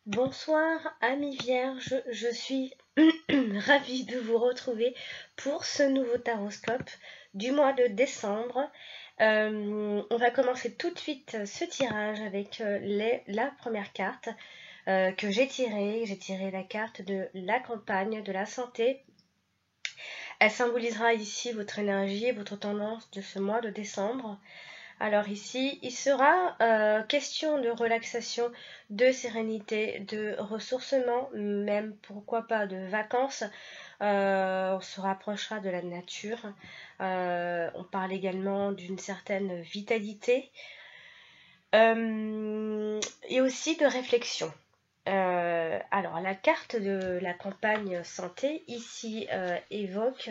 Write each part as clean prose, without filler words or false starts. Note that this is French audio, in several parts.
Bonsoir amis vierges, je suis ravie de vous retrouver pour ce nouveau taroscope du mois de décembre. On va commencer tout de suite ce tirage avec la première carte que j'ai tirée. J'ai tiré la carte de la campagne, de la santé. Elle symbolisera ici votre énergie et votre tendance de ce mois de décembre. Alors ici, il sera question de relaxation, de sérénité, de ressourcement, même pourquoi pas de vacances. On se rapprochera de la nature. On parle également d'une certaine vitalité et aussi de réflexion. Alors la carte de la campagne santé ici évoque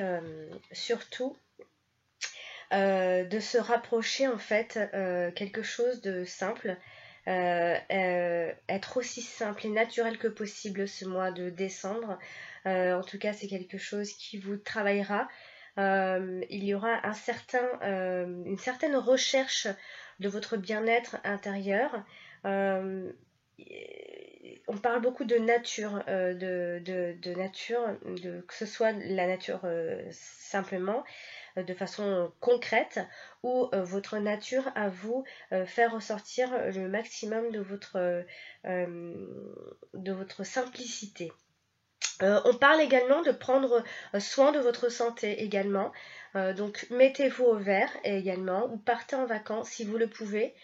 surtout de se rapprocher en fait quelque chose de simple, être aussi simple et naturel que possible ce mois de décembre. En tout cas, c'est quelque chose qui vous travaillera. Il y aura une certaine recherche de votre bien-être intérieur. On parle beaucoup de nature, de nature, que ce soit la nature simplement, de façon concrète, ou votre nature à vous faire ressortir le maximum de votre simplicité. On parle également de prendre soin de votre santé également. Donc mettez-vous au vert également, ou partez en vacances si vous le pouvez.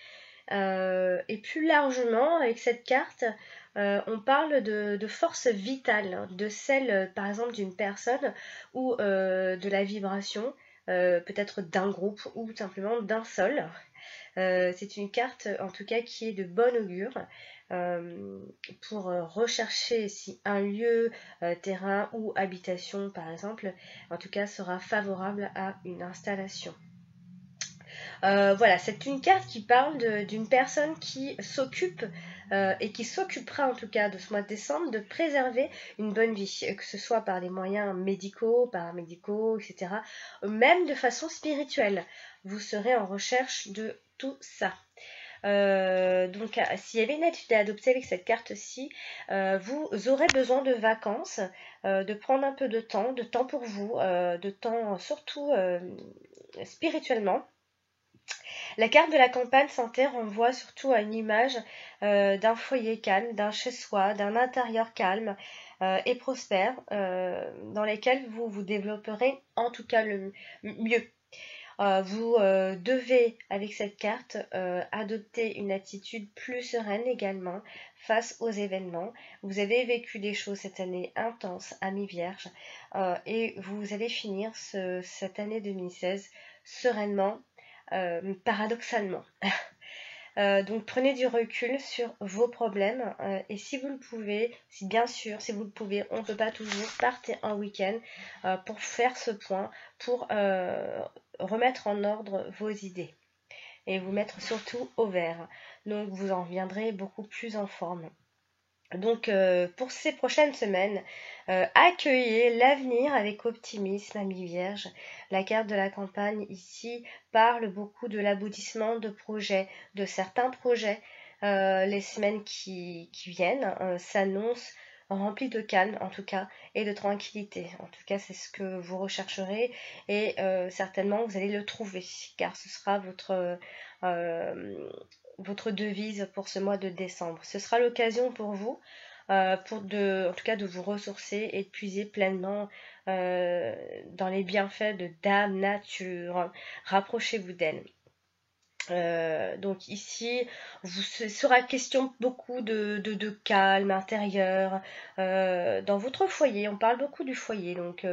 Et plus largement, avec cette carte, on parle de force vitale, de celle par exemple d'une personne ou de la vibration, peut-être d'un groupe ou simplement d'un seul. C'est une carte en tout cas qui est de bon augure pour rechercher si un lieu, terrain ou habitation par exemple, en tout cas sera favorable à une installation. Voilà, c'est une carte qui parle d'une personne qui s'occupe et qui s'occupera en tout cas de ce mois de décembre de préserver une bonne vie, que ce soit par des moyens médicaux, paramédicaux, etc. Même de façon spirituelle. Vous serez en recherche de tout ça. Donc s'il y avait une attitude à adopter avec cette carte-ci, vous aurez besoin de vacances, de prendre un peu de temps pour vous, de temps surtout spirituellement. La carte de la campagne santé renvoie surtout à une image d'un foyer calme, d'un chez-soi, d'un intérieur calme et prospère, dans lesquels vous vous développerez en tout cas le mieux. Vous devez, avec cette carte, adopter une attitude plus sereine également face aux événements. Vous avez vécu des choses cette année intenses, amis vierges, et vous allez finir cette année 2016 sereinement, paradoxalement. Donc prenez du recul sur vos problèmes et si vous le pouvez, bien sûr, si vous le pouvez, on ne peut pas toujours, partez en week-end pour faire ce point, pour remettre en ordre vos idées et vous mettre surtout au vert. Donc vous en reviendrez beaucoup plus en forme. Donc pour ces prochaines semaines, accueillez l'avenir avec optimisme, amis vierges. La carte de la campagne ici parle beaucoup de l'aboutissement de projets, de certains projets. Les semaines qui viennent s'annoncent remplies de calme en tout cas et de tranquillité. En tout cas c'est ce que vous rechercherez et certainement vous allez le trouver car ce sera votre devise pour ce mois de décembre. Ce sera l'occasion pour vous en tout cas de vous ressourcer et de puiser pleinement dans les bienfaits de Dame Nature. Rapprochez-vous d'elle. Donc ici, ce sera question beaucoup de calme intérieur dans votre foyer. On parle beaucoup du foyer, donc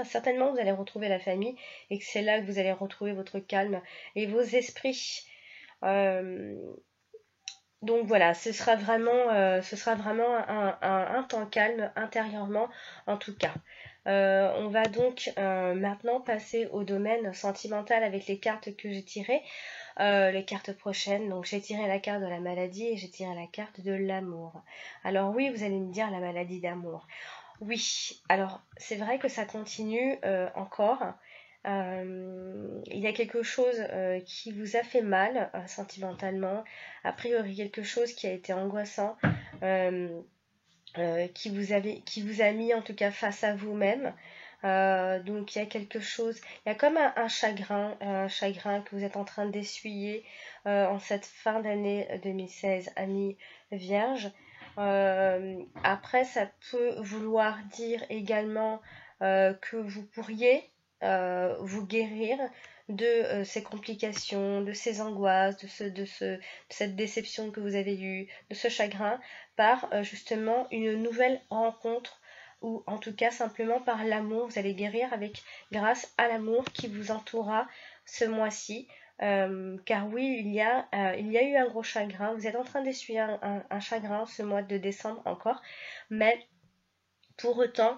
certainement vous allez retrouver la famille et que c'est là que vous allez retrouver votre calme et vos esprits. Donc voilà, ce sera vraiment un temps calme intérieurement en tout cas. On va donc maintenant passer au domaine sentimental avec les cartes que j'ai tirées, les cartes prochaines. Donc j'ai tiré la carte de la maladie et j'ai tiré la carte de l'amour. Alors oui, vous allez me dire la maladie d'amour. Oui, alors c'est vrai que ça continue encore. Il y a quelque chose qui vous a fait mal sentimentalement, a priori quelque chose qui a été angoissant, qui vous a mis en tout cas face à vous-même. Donc il y a quelque chose, il y a comme un chagrin que vous êtes en train d'essuyer en cette fin d'année 2016, amis vierges. Après, ça peut vouloir dire également que vous pourriez vous guérir de ces complications, de ces angoisses, de cette déception que vous avez eue, de ce chagrin, par justement une nouvelle rencontre, ou en tout cas simplement par l'amour. Vous allez guérir grâce à l'amour qui vous entourera ce mois-ci. Car oui, il y a eu un gros chagrin. Vous êtes en train d'essuyer un chagrin ce mois de décembre encore, mais pour autant,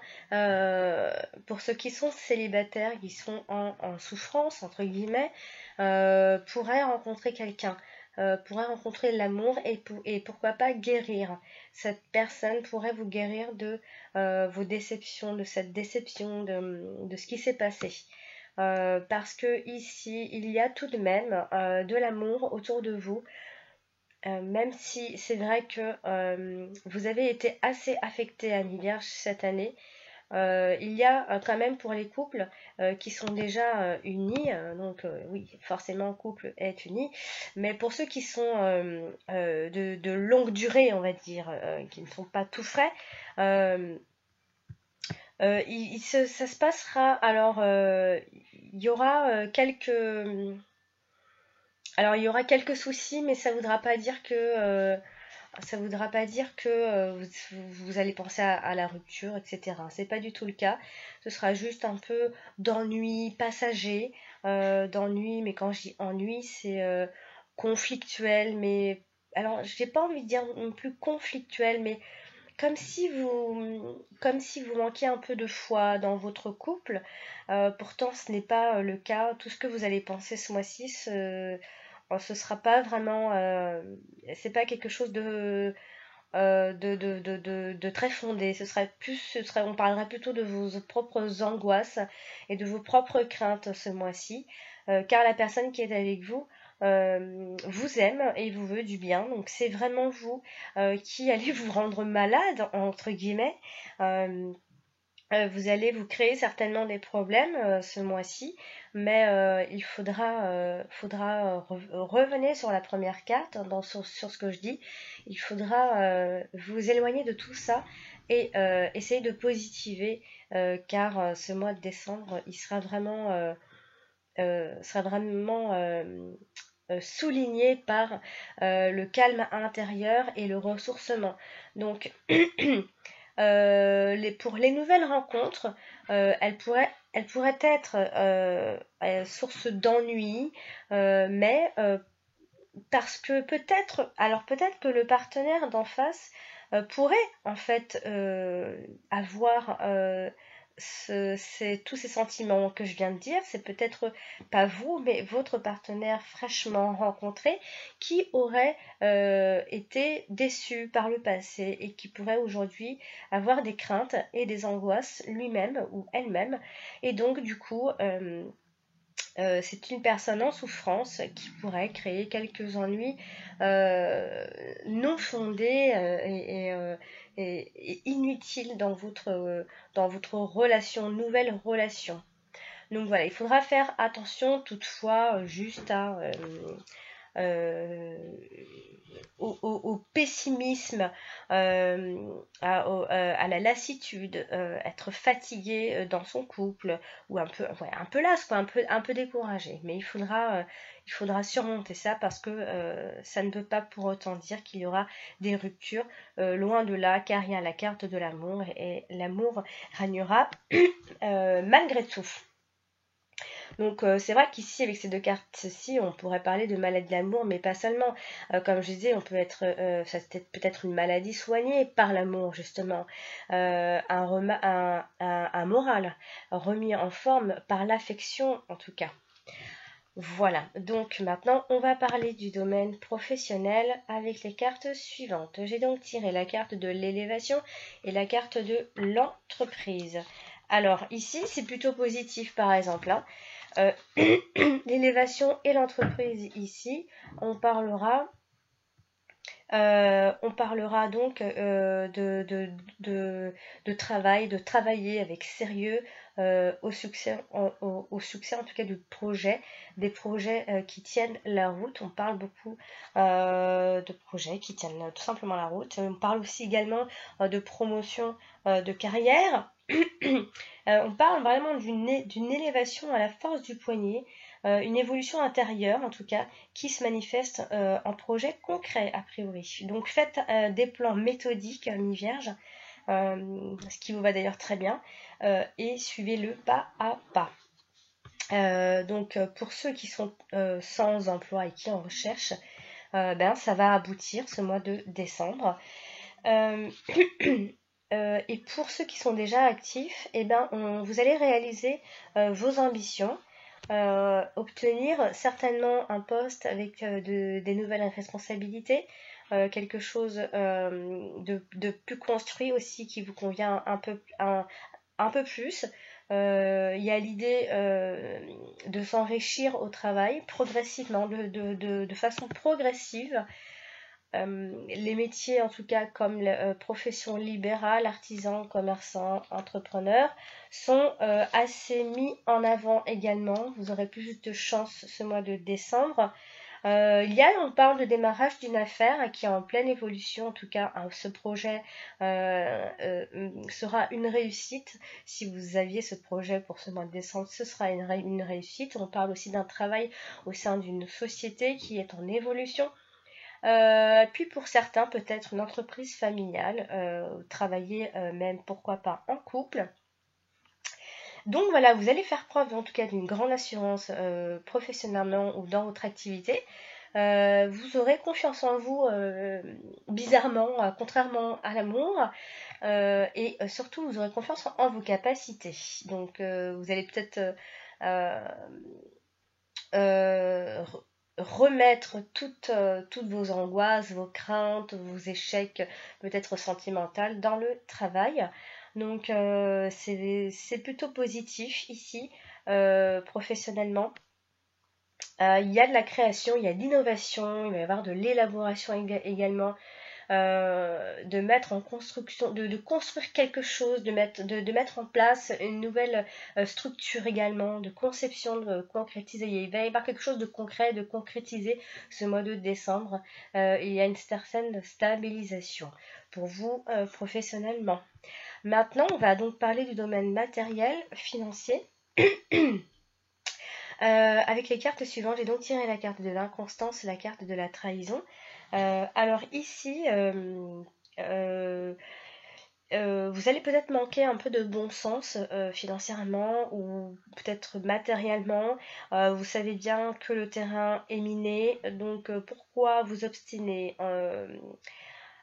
pour ceux qui sont célibataires, qui sont en souffrance, entre guillemets, pourraient rencontrer quelqu'un, pourraient rencontrer l'amour et pourquoi pas guérir. Cette personne pourrait vous guérir de vos déceptions, de cette déception, de ce qui s'est passé. Parce que ici, il y a tout de même de l'amour autour de vous. Même si c'est vrai que vous avez été assez affecté à Vierge cette année, il y a quand même pour les couples qui sont déjà unis, donc oui, forcément couple est uni, mais pour ceux qui sont de longue durée, on va dire, qui ne sont pas tout frais, ça se passera, alors il y aura il y aura quelques soucis, mais ça voudra pas dire que vous allez penser à la rupture, etc. C'est pas du tout le cas. Ce sera juste un peu d'ennui passager, d'ennui, mais quand je dis ennui, c'est conflictuel, mais alors j'ai pas envie de dire non plus conflictuel, mais comme si vous manquiez un peu de foi dans votre couple. Pourtant, ce n'est pas le cas. Tout ce que vous allez penser ce mois-ci, ce sera pas vraiment, c'est pas quelque chose de très fondé. On parlerait plutôt de vos propres angoisses et de vos propres craintes ce mois-ci, car la personne qui est avec vous vous aime et vous veut du bien. Donc c'est vraiment vous qui allez vous rendre malade, entre guillemets. Vous allez vous créer certainement des problèmes ce mois-ci, mais il faudra revenir sur la première carte, sur ce que je dis. Il faudra vous éloigner de tout ça et essayer de positiver, car ce mois de décembre, il sera vraiment souligné par le calme intérieur et le ressourcement. Donc pour les nouvelles rencontres, elles pourraient être source d'ennui, mais parce que peut-être que le partenaire d'en face pourrait en fait avoir tous ces sentiments que je viens de dire. C'est peut-être pas vous, mais votre partenaire fraîchement rencontré qui aurait été déçu par le passé et qui pourrait aujourd'hui avoir des craintes et des angoisses lui-même ou elle-même. Et donc du coup, c'est une personne en souffrance qui pourrait créer quelques ennuis non fondés et inutiles dans votre relation, nouvelle relation. Donc voilà, il faudra faire attention toutefois juste au pessimisme, à la lassitude, être fatigué dans son couple, ou un peu las, quoi, un peu découragé. Mais il faudra surmonter ça, parce que ça ne peut pas pour autant dire qu'il y aura des ruptures, loin de là, car il y a la carte de l'amour et l'amour régnera malgré tout. Donc c'est vrai qu'ici, avec ces deux cartes-ci, on pourrait parler de maladie de l'amour, mais pas seulement. Comme je disais, ça peut être une maladie soignée par l'amour, justement. Un moral remis en forme par l'affection, en tout cas. Voilà, donc maintenant on va parler du domaine professionnel avec les cartes suivantes. J'ai donc tiré la carte de l'élévation et la carte de l'entreprise. Alors ici c'est plutôt positif, par exemple, hein. L'élévation et l'entreprise, ici on parlera On parlera donc de travail, de travailler avec sérieux au succès, au succès en tout cas du projet, des projets qui tiennent la route. On parle beaucoup de projets qui tiennent tout simplement la route. On parle aussi également de promotion de carrière. On parle vraiment d'une élévation à la force du poignet, une évolution intérieure en tout cas, qui se manifeste en projet concret a priori. Donc faites des plans méthodiques, mi-vierge, ce qui vous va d'ailleurs très bien, et suivez-le pas à pas. Donc pour ceux qui sont sans emploi et qui en recherchent, ça va aboutir ce mois de décembre. Et pour ceux qui sont déjà actifs, vous allez réaliser vos ambitions, obtenir certainement un poste avec des nouvelles responsabilités, quelque chose de plus construit aussi qui vous convient un peu plus. Il y a l'idée de s'enrichir au travail progressivement, de façon progressive. Les métiers, en tout cas comme la profession libérale, artisan, commerçant, entrepreneur, sont assez mis en avant également. Vous aurez plus de chance ce mois de décembre. On parle de démarrage d'une affaire qui est en pleine évolution. En tout cas, ce projet sera une réussite. Si vous aviez ce projet pour ce mois de décembre, ce sera une réussite. On parle aussi d'un travail au sein d'une société qui est en évolution. Puis pour certains, peut-être une entreprise familiale, travailler même pourquoi pas en couple. Donc voilà, vous allez faire preuve en tout cas d'une grande assurance professionnellement ou dans votre activité. Vous aurez confiance en vous bizarrement, contrairement à l'amour, et surtout vous aurez confiance en vos capacités. Donc vous allez peut-être remettre toutes vos angoisses, vos craintes, vos échecs peut-être sentimentaux dans le travail. Donc c'est plutôt positif ici, professionnellement. Il y a de la création, il y a de l'innovation, il va y avoir de l'élaboration également, de mettre en construction, de construire quelque chose, de mettre en place une nouvelle structure également, de conception, de concrétiser. Il va y avoir quelque chose de concret, de concrétiser ce mois de décembre. Il y a une certaine stabilisation pour vous professionnellement. Maintenant, on va donc parler du domaine matériel, financier. Avec les cartes suivantes, j'ai donc tiré la carte de l'inconstance, la carte de la trahison. Alors ici, vous allez peut-être manquer un peu de bon sens financièrement ou peut-être matériellement. Vous savez bien que le terrain est miné, donc pourquoi vous obstiner?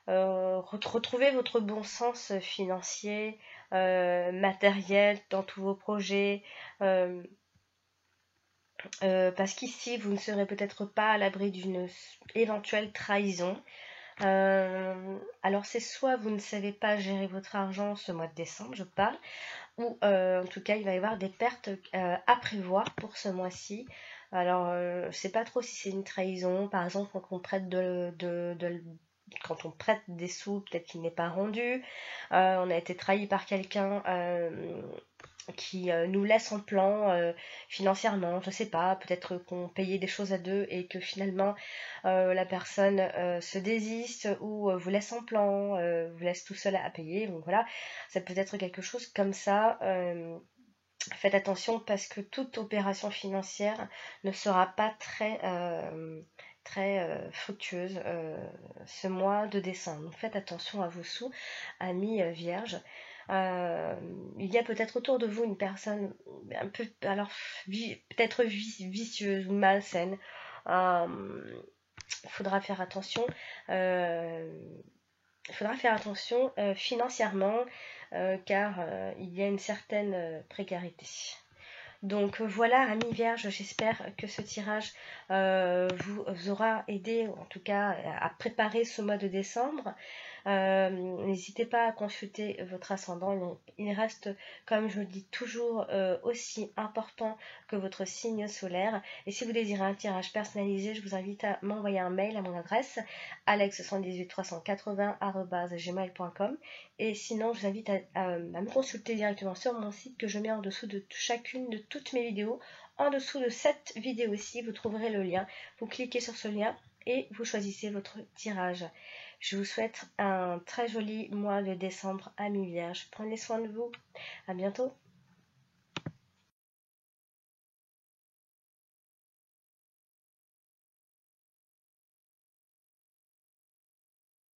Retrouvez votre bon sens financier, matériel dans tous vos projets. Parce qu'ici, vous ne serez peut-être pas à l'abri d'une éventuelle trahison. Alors c'est soit vous ne savez pas gérer votre argent ce mois de décembre, je parle, ou en tout cas il va y avoir des pertes à prévoir pour ce mois-ci. Alors je sais pas trop si c'est une trahison, par exemple quand on prête quand on prête des sous, peut-être qu'il n'est pas rendu, on a été trahi par quelqu'un qui nous laisse en plan financièrement, je sais pas, peut-être qu'on payait des choses à deux et que finalement la personne se désiste ou vous laisse en plan, vous laisse tout seul à payer, donc voilà, ça peut être quelque chose comme ça. Faites attention parce que toute opération financière ne sera pas très fructueuse ce mois de décembre. Donc faites attention à vos sous, amis vierges. Il y a peut-être autour de vous une personne un peu, alors peut-être vicieuse ou malsaine. Il faudra faire attention. Financièrement car il y a une certaine précarité. Donc voilà, amis vierges, j'espère que ce tirage vous aura aidé, en tout cas à préparer ce mois de décembre. N'hésitez pas à consulter votre ascendant. Il reste, comme je le dis toujours, aussi important que votre signe solaire. Et si vous désirez un tirage personnalisé, je vous invite à m'envoyer un mail à mon adresse alex118380@gmail.com. Et sinon, je vous invite à me consulter directement sur mon site que je mets en dessous de chacune de toutes mes vidéos. En dessous de cette vidéo-ci, vous trouverez le lien. Vous cliquez sur ce lien et vous choisissez votre tirage. Je vous souhaite un très joli mois de décembre, amis vierges. Prenez soin de vous. À bientôt.